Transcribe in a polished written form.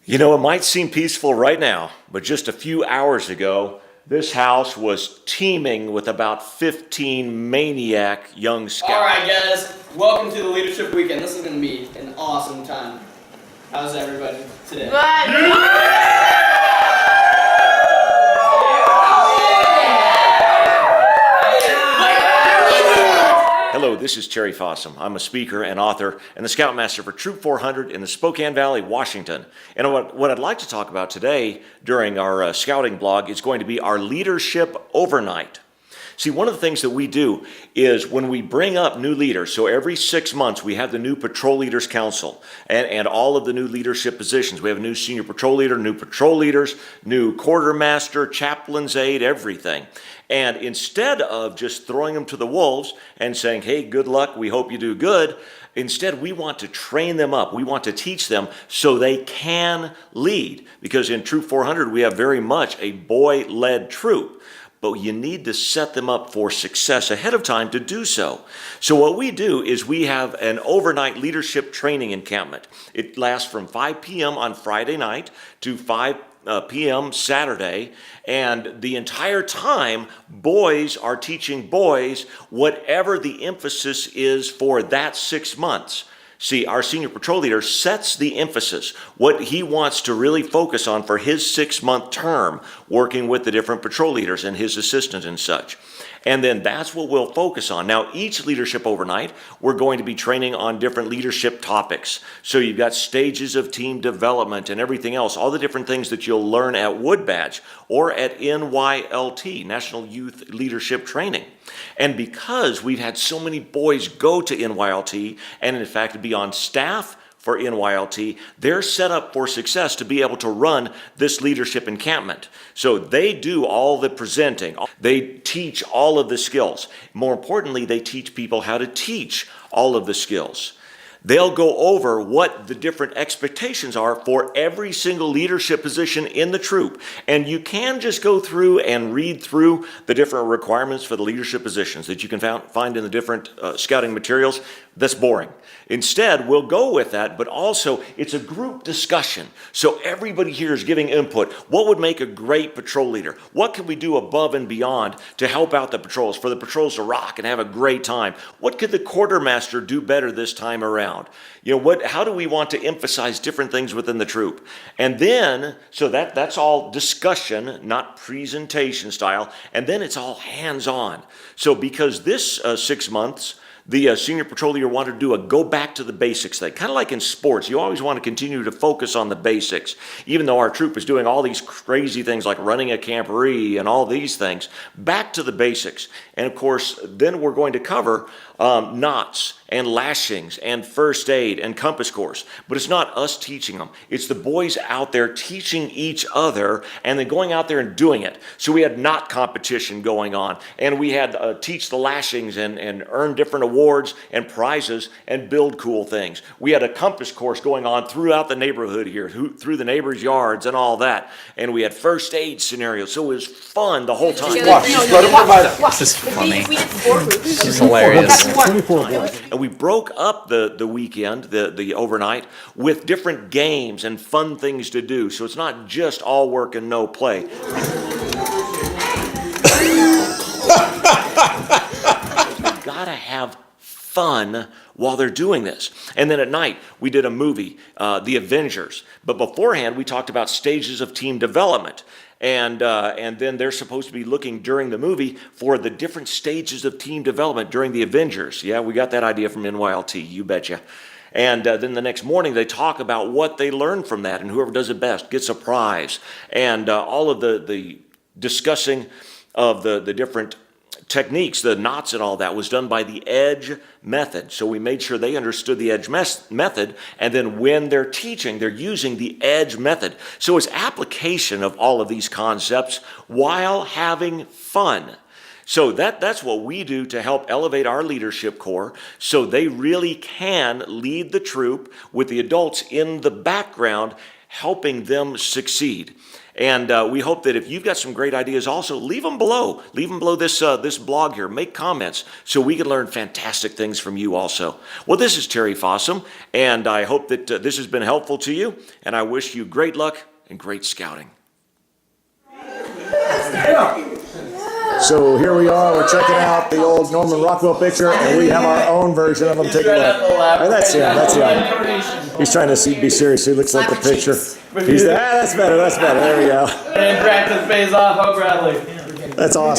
You know, it might seem peaceful right now, but just a few hours ago, this house was teeming with about 15 maniac young scouts. All right, guys, welcome to the Leadership Weekend. This is going to be an awesome time. How's everybody today? Hello, this is Terry Fossum. I'm a speaker and author and the Scoutmaster for Troop 400 in the Spokane Valley, Washington. And what I'd like to talk about today during our scouting blog is going to be our leadership overnight. See, one of the things that we do is when we bring up new leaders, so every 6 months we have the new Patrol Leaders Council and all of the new leadership positions. We have a new senior patrol leader, new patrol leaders, new quartermaster, chaplain's aide, everything. And instead of just throwing them to the wolves and saying, hey, good luck, we hope you do good, instead we want to train them up. We want to teach them so they can lead. Because in Troop 400 we have very much a boy-led troop. But you need to set them up for success ahead of time to do so. So what we do is we have an overnight leadership training encampment. It lasts from 5 p.m. on Friday night to 5 p.m. Saturday, and the entire time boys are teaching boys whatever the emphasis is for that 6 months. See, our senior patrol leader sets the emphasis, what he wants to really focus on for his 6-month term, working with the different patrol leaders and his assistants and such. And then that's what we'll focus on. Now, each leadership overnight, we're going to be training on different leadership topics. So you've got stages of team development and everything else, all the different things that you'll learn at Wood Badge or at NYLT, National Youth Leadership Training. And because we've had so many boys go to NYLT and in fact be on staff for NYLT, they're set up for success to be able to run this leadership encampment. So they do all the presenting. They teach all of the skills. More importantly, they teach people how to teach all of the skills. They'll go over what the different expectations are for every single leadership position in the troop. And you can just go through and read through the different requirements for the leadership positions that you can find in the different scouting materials. That's boring. Instead, we'll go with that, but also it's a group discussion. So everybody here is giving input. What would make a great patrol leader? What can we do above and beyond to help out the patrols, for the patrols to rock and have a great time? What could the quartermaster do better this time around? You know, how do we want to emphasize different things within the troop? And then, so that's all discussion, not presentation style, and then it's all hands-on. So because this 6 months, the senior patrol leader wanted to do a go back to the basics thing. Kind of like in sports, you always want to continue to focus on the basics. Even though our troop is doing all these crazy things like running a camporee and all these things, back to the basics. And of course, then we're going to cover knots and lashings and first aid and compass course. But it's not us teaching them. It's the boys out there teaching each other and then going out there and doing it. So we had knot competition going on, and we had teach the lashings and earn different awards and prizes and build cool things. We had a compass course going on throughout the neighborhood here, through the neighbors' yards and all that. And we had first aid scenarios. So it was fun the whole time. This is funny. This is hilarious. And we broke up the weekend, the overnight, with different games and fun things to do. So it's not just all work and no play. You've got to have fun while they're doing this. And then at night, we did a movie, The Avengers. But beforehand, we talked about stages of team development. And then they're supposed to be looking during the movie for the different stages of team development during the Avengers. Yeah, we got that idea from NYLT, you betcha. And then the next morning they talk about what they learned from that, and whoever does it best gets a prize. And all of the discussing of the different techniques, the knots and all that, was done by the EDGE method. So we made sure they understood the EDGE method, and then when they're teaching, they're using the EDGE method. So it's application of all of these concepts while having fun. So that's what we do to help elevate our leadership corps so they really can lead the troop with the adults in the background, helping them succeed. And we hope that if you've got some great ideas also, leave them below. Leave them below this blog here. Make comments so we can learn fantastic things from you also. Well, this is Terry Fossum, and I hope that this has been helpful to you, and I wish you great luck and great scouting. So here we are, we're checking out the old Norman Rockwell picture, and we have our own version of him. Take a look. Oh, that's him. He's trying to be serious. He looks like the picture. That's better. There we go. And practice pays off, huh, Bradley? That's awesome.